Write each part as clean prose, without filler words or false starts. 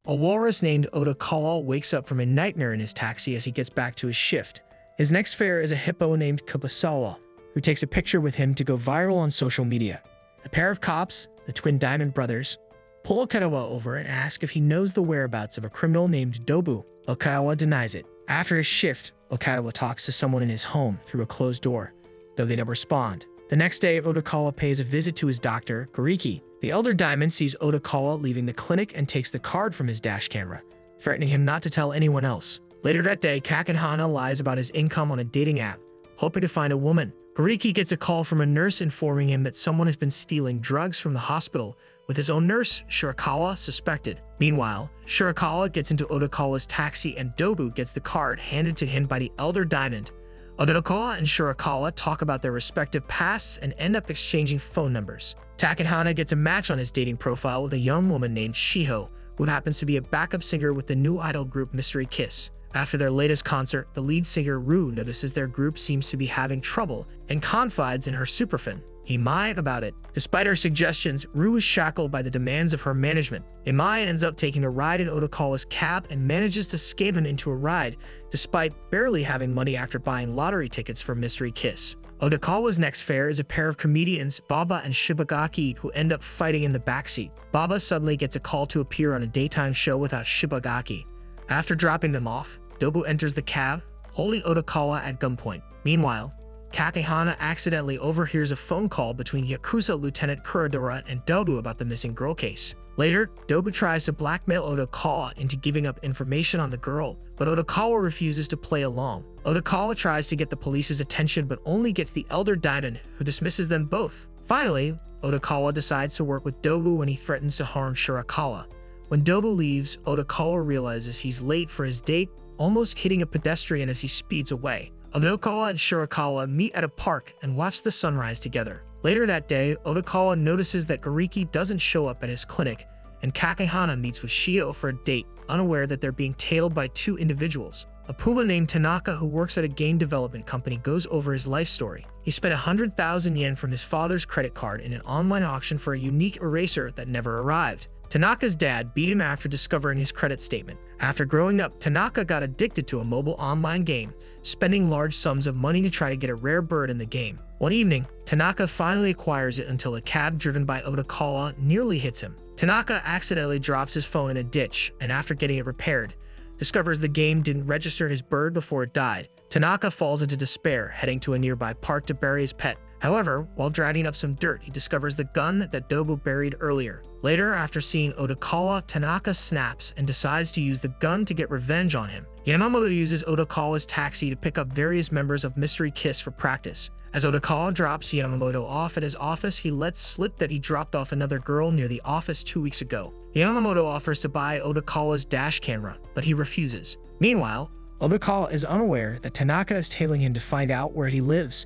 A walrus named Otokawa wakes up from a nightmare in his taxi as he gets back to his shift. His next fare is a hippo named Kubasawa, who takes a picture with him to go viral on social media. A pair of cops, the twin Diamond brothers, pull Okawa over and ask if he knows the whereabouts of a criminal named Dobu. Okawa denies it. After his shift, Okawa talks to someone in his home through a closed door, though they never respond. The next day, Otokawa pays a visit to his doctor, Gariki. The elder Diamond sees Otokawa leaving the clinic and takes the card from his dash camera, threatening him not to tell anyone else. Later that day, Kakehana lies about his income on a dating app, hoping to find a woman. Gariki gets a call from a nurse informing him that someone has been stealing drugs from the hospital, with his own nurse, Shirakawa, suspected. Meanwhile, Shirakawa gets into Otokawa's taxi and Dobu gets the card handed to him by the elder Diamond. Otokawa and Shirakawa talk about their respective pasts and end up exchanging phone numbers. Takehana gets a match on his dating profile with a young woman named Shiho, who happens to be a backup singer with the new idol group Mystery Kiss. After their latest concert, the lead singer Ru notices their group seems to be having trouble and confides in her superfan, Imai, about it. Despite her suggestions, Ru is shackled by the demands of her management. Imai ends up taking a ride in Otokawa's cab and manages to scam him into a ride, despite barely having money after buying lottery tickets for Mystery Kiss. Otokawa's next fare is a pair of comedians, Baba and Shibagaki, who end up fighting in the backseat. Baba suddenly gets a call to appear on a daytime show without Shibagaki. After dropping them off, Dobu enters the cab, holding Otokawa at gunpoint. Meanwhile, Kakehana accidentally overhears a phone call between Yakuza Lieutenant Kurodora and Dobu about the missing girl case. Later, Dobu tries to blackmail Otokawa into giving up information on the girl, but Otokawa refuses to play along. Otokawa tries to get the police's attention but only gets the elder Diamond, who dismisses them both. Finally, Otokawa decides to work with Dobu when he threatens to harm Shirakawa. When Dobu leaves, Otokawa realizes he's late for his date, almost hitting a pedestrian as he speeds away. Otokawa and Shirakawa meet at a park and watch the sunrise together. Later that day, Otokawa notices that Gariki doesn't show up at his clinic, and Kakehana meets with Shio for a date, unaware that they're being tailed by two individuals. A puma named Tanaka who works at a game development company goes over his life story. He spent 100,000 yen from his father's credit card in an online auction for a unique eraser that never arrived. Tanaka's dad beat him after discovering his credit statement. After growing up, Tanaka got addicted to a mobile online game, spending large sums of money to try to get a rare bird in the game. One evening, Tanaka finally acquires it until a cab driven by Otokawa nearly hits him. Tanaka accidentally drops his phone in a ditch, and after getting it repaired, discovers the game didn't register his bird before it died. Tanaka falls into despair, heading to a nearby park to bury his pet. However, while dragging up some dirt, he discovers the gun that Dobu buried earlier. Later, after seeing Otokawa, Tanaka snaps and decides to use the gun to get revenge on him. Yamamoto uses Otokawa's taxi to pick up various members of Mystery Kiss for practice. As Otokawa drops Yamamoto off at his office, he lets slip that he dropped off another girl near the office 2 weeks ago. Yamamoto offers to buy Otokawa's dash camera, but he refuses. Meanwhile, Otokawa is unaware that Tanaka is tailing him to find out where he lives.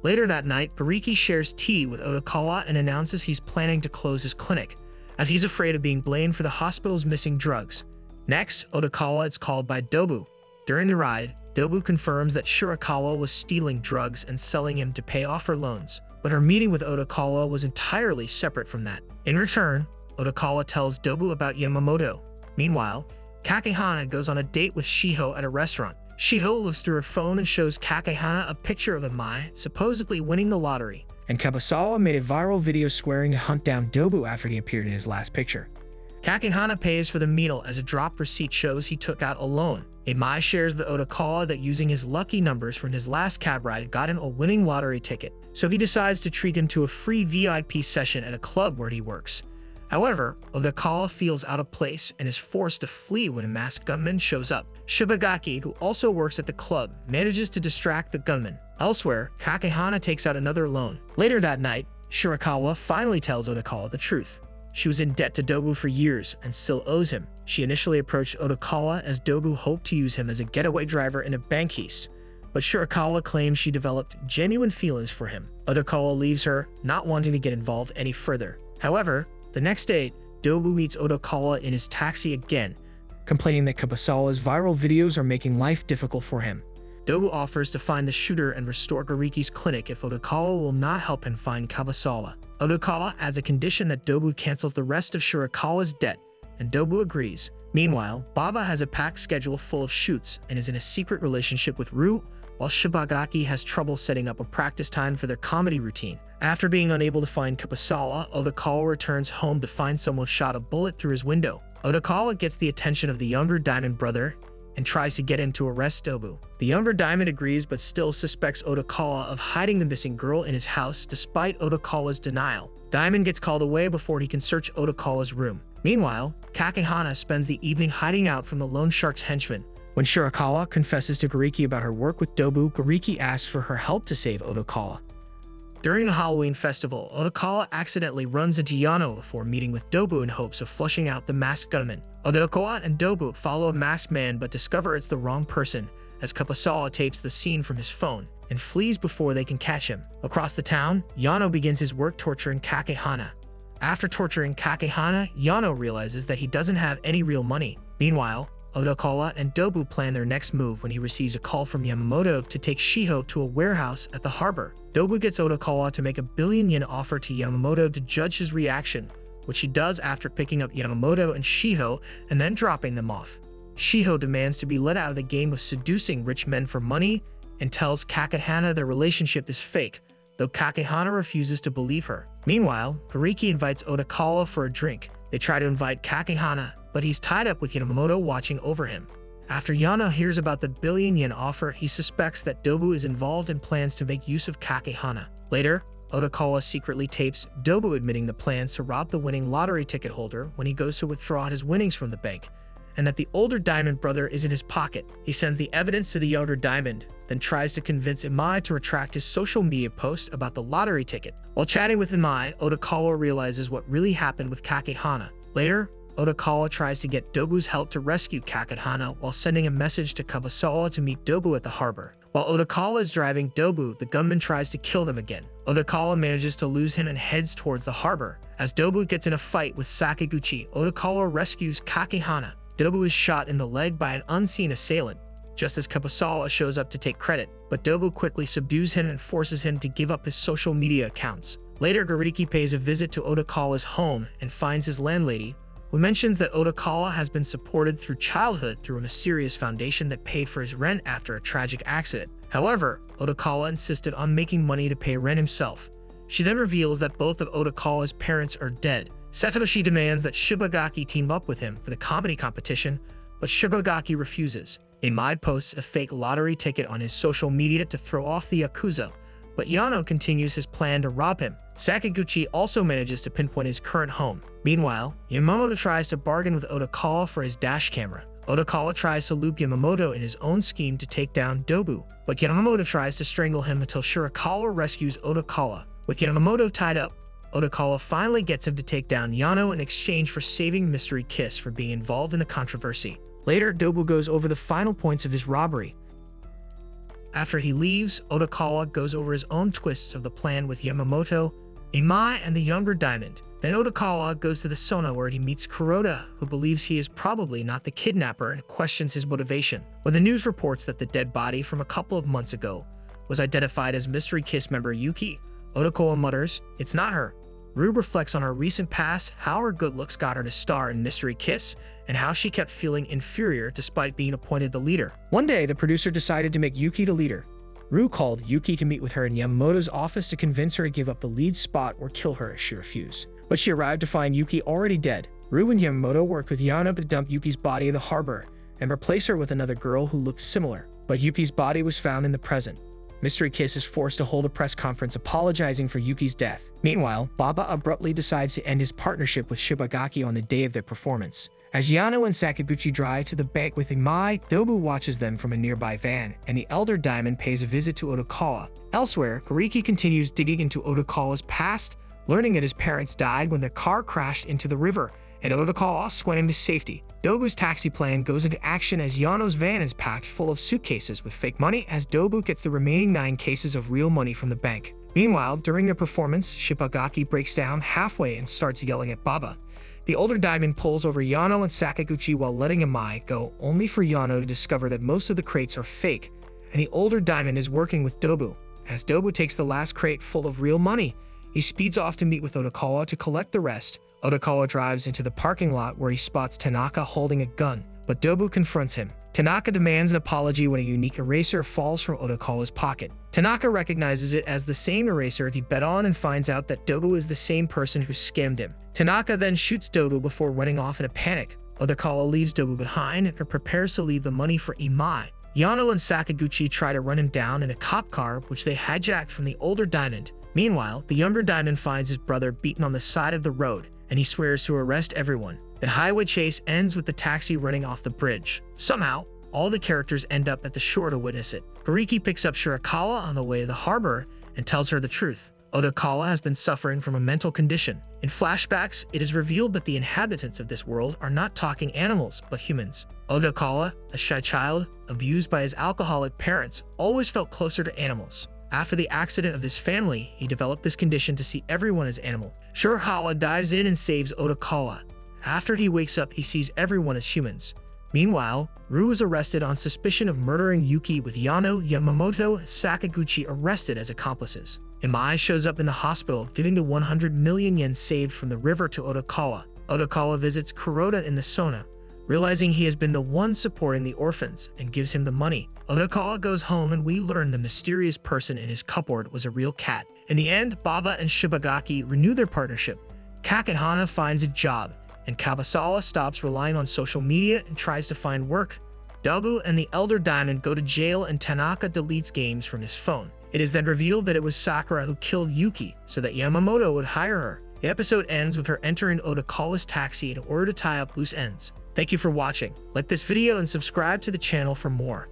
Later that night, Gariki shares tea with Otokawa and announces he's planning to close his clinic, as he's afraid of being blamed for the hospital's missing drugs. Next, Otokawa is called by Dobu. During the ride, Dobu confirms that Shirakawa was stealing drugs and selling him to pay off her loans, but her meeting with Otokawa was entirely separate from that. In return, Otokawa tells Dobu about Yamamoto. Meanwhile, Kakehana goes on a date with Shiho at a restaurant. Shiho looks through her phone and shows Kakehana a picture of Imai supposedly winning the lottery. And Kabasawa made a viral video swearing to hunt down Dobu after he appeared in his last picture. Kakehana pays for the meal as a drop receipt shows he took out a loan. Imai shares with Otokawa that using his lucky numbers from his last cab ride got him a winning lottery ticket, so he decides to treat him to a free VIP session at a club where he works. However, Otokawa feels out of place and is forced to flee when a masked gunman shows up. Shibagaki, who also works at the club, manages to distract the gunman. Elsewhere, Kakehana takes out another loan. Later that night, Shirakawa finally tells Otokawa the truth. She was in debt to Dobu for years and still owes him. She initially approached Otokawa as Dobu hoped to use him as a getaway driver in a bank heist, but Shirakawa claims she developed genuine feelings for him. Otokawa leaves her, not wanting to get involved any further. However, the next day, Dobu meets Otokawa in his taxi again, complaining that Kabasawa's viral videos are making life difficult for him. Dobu offers to find the shooter and restore Gariki's clinic if Otokawa will not help him find Kabasawa. Otokawa adds a condition that Dobu cancels the rest of Shirakawa's debt, and Dobu agrees. Meanwhile, Baba has a packed schedule full of shoots and is in a secret relationship with Ryu, while Shibagaki has trouble setting up a practice time for their comedy routine. After being unable to find Kurosawa, Otokawa returns home to find someone shot a bullet through his window. Otokawa gets the attention of the younger Diamond brother and tries to get him to arrest Dobu. The younger Diamond agrees but still suspects Otokawa of hiding the missing girl in his house despite Otokawa's denial. Diamond gets called away before he can search Otokawa's room. Meanwhile, Kakehana spends the evening hiding out from the loan shark's henchmen. When Shirakawa confesses to Gariki about her work with Dobu, Gariki asks for her help to save Otokawa. During the Halloween festival, Otokawa accidentally runs into Yano before meeting with Dobu in hopes of flushing out the masked gunman. Otokawa and Dobu follow a masked man but discover it's the wrong person, as Kurosawa tapes the scene from his phone and flees before they can catch him. Across the town, Yano begins his work torturing Kakehana. After torturing Kakehana, Yano realizes that he doesn't have any real money. Meanwhile, Otokawa and Dobu plan their next move when he receives a call from Yamamoto to take Shiho to a warehouse at the harbor. Dobu gets Otokawa to make a 1 billion yen offer to Yamamoto to judge his reaction, which he does after picking up Yamamoto and Shiho and then dropping them off. Shiho demands to be let out of the game of seducing rich men for money and tells Kakehana their relationship is fake, though Kakehana refuses to believe her. Meanwhile, Gariki invites Otokawa for a drink. They try to invite Kakehana, but he's tied up with Yamamoto watching over him. After Yano hears about the 1 billion yen offer, he suspects that Dobu is involved and plans to make use of Kakehana. Later, Otokawa secretly tapes Dobu admitting the plans to rob the winning lottery ticket holder when he goes to withdraw his winnings from the bank, and that the older Diamond brother is in his pocket. He sends the evidence to the younger Diamond, then tries to convince Imai to retract his social media post about the lottery ticket. While chatting with Imai, Otokawa realizes what really happened with Kakehana. Later, Otokawa tries to get Dobu's help to rescue Kakehana while sending a message to Kurosawa to meet Dobu at the harbor. While Otokawa is driving Dobu, the gunman tries to kill them again. Otokawa manages to lose him and heads towards the harbor. As Dobu gets in a fight with Sakaguchi, Otokawa rescues Kakehana. Dobu is shot in the leg by an unseen assailant, just as Kurosawa shows up to take credit, but Dobu quickly subdues him and forces him to give up his social media accounts. Later, Gariki pays a visit to Otokawa's home and finds his landlady, who mentions that Otokawa has been supported through childhood through a mysterious foundation that paid for his rent after a tragic accident. However, Otokawa insisted on making money to pay rent himself. She then reveals that both of Otokawa's parents are dead. Satoshi demands that Shibagaki team up with him for the comedy competition, but Shibagaki refuses. Imai posts a fake lottery ticket on his social media to throw off the Yakuza, but Yano continues his plan to rob him. Sakaguchi also manages to pinpoint his current home. Meanwhile, Yamamoto tries to bargain with Otokawa for his dash camera. Otokawa tries to loop Yamamoto in his own scheme to take down Dobu, but Yamamoto tries to strangle him until Shirakawa rescues Otokawa. With Yamamoto tied up, Otokawa finally gets him to take down Yano in exchange for saving Mystery Kiss for being involved in the controversy. Later, Dobu goes over the final points of his robbery. After he leaves, Otokawa goes over his own twists of the plan with Yamamoto, Imai, and the younger Diamond. Then Otokawa goes to the sauna where he meets Kuroda, who believes he is probably not the kidnapper and questions his motivation. When the news reports that the dead body from a couple of months ago was identified as Mystery Kiss member Yuki, Otokawa mutters, "It's not her." Rue reflects on her recent past, how her good looks got her to star in Mystery Kiss, and how she kept feeling inferior despite being appointed the leader. One day, the producer decided to make Yuki the leader. Rue called Yuki to meet with her in Yamamoto's office to convince her to give up the lead spot or kill her if she refused. But she arrived to find Yuki already dead. Rue and Yamamoto worked with Yana to dump Yuki's body in the harbor and replace her with another girl who looked similar, but Yuki's body was found in the present. Mystery Kiss is forced to hold a press conference apologizing for Yuki's death. Meanwhile, Baba abruptly decides to end his partnership with Shibagaki on the day of their performance. As Yano and Sakaguchi drive to the bank with Imai, Dobu watches them from a nearby van, and the elder Diamond pays a visit to Otokawa. Elsewhere, Gariki continues digging into Otokawa's past, learning that his parents died when their car crashed into the river, and Otokawa swam him to safety. Dobu's taxi plan goes into action as Yano's van is packed full of suitcases with fake money as Dobu gets the remaining 9 cases of real money from the bank. Meanwhile, during their performance, Shibagaki breaks down halfway and starts yelling at Baba. The older Diamond pulls over Yano and Sakaguchi while letting Imai go, only for Yano to discover that most of the crates are fake, and the older Diamond is working with Dobu. As Dobu takes the last crate full of real money, he speeds off to meet with Otokawa to collect the rest. Otokawa drives into the parking lot where he spots Tanaka holding a gun, but Dobu confronts him. Tanaka demands an apology when a unique eraser falls from Otokawa's pocket. Tanaka recognizes it as the same eraser he bet on and finds out that Dobu is the same person who scammed him. Tanaka then shoots Dobu before running off in a panic. Otokawa leaves Dobu behind and prepares to leave the money for Imai. Yano and Sakaguchi try to run him down in a cop car, which they hijacked from the older diamond. Meanwhile, the younger diamond finds his brother beaten on the side of the road, and he swears to arrest everyone. The highway chase ends with the taxi running off the bridge. Somehow, all the characters end up at the shore to witness it. Gariki picks up Shirakawa on the way to the harbor and tells her the truth. Otokawa has been suffering from a mental condition. In flashbacks, it is revealed that the inhabitants of this world are not talking animals, but humans. Otokawa, a shy child, abused by his alcoholic parents, always felt closer to animals. After the accident of his family, he developed this condition to see everyone as animal. Shirakawa dives in and saves Otokawa. After he wakes up, he sees everyone as humans. Meanwhile, Ryu is arrested on suspicion of murdering Yuki, with Yano, Yamamoto, and Sakaguchi arrested as accomplices. Imai shows up in the hospital, giving the 100 million yen saved from the river to Otokawa. Otokawa visits Kuroda in the sauna, realizing he has been the one supporting the orphans, and gives him the money. Otokawa goes home and we learn the mysterious person in his cupboard was a real cat. In the end, Baba and Shibagaki renew their partnership. Kakehana finds a job, and Kabasawa stops relying on social media and tries to find work. Dobu and the Elder Diamond go to jail and Tanaka deletes games from his phone. It is then revealed that it was Sakura who killed Yuki so that Yamamoto would hire her. The episode ends with her entering Otokawa's taxi in order to tie up loose ends. Thank you for watching. Like this video and subscribe to the channel for more.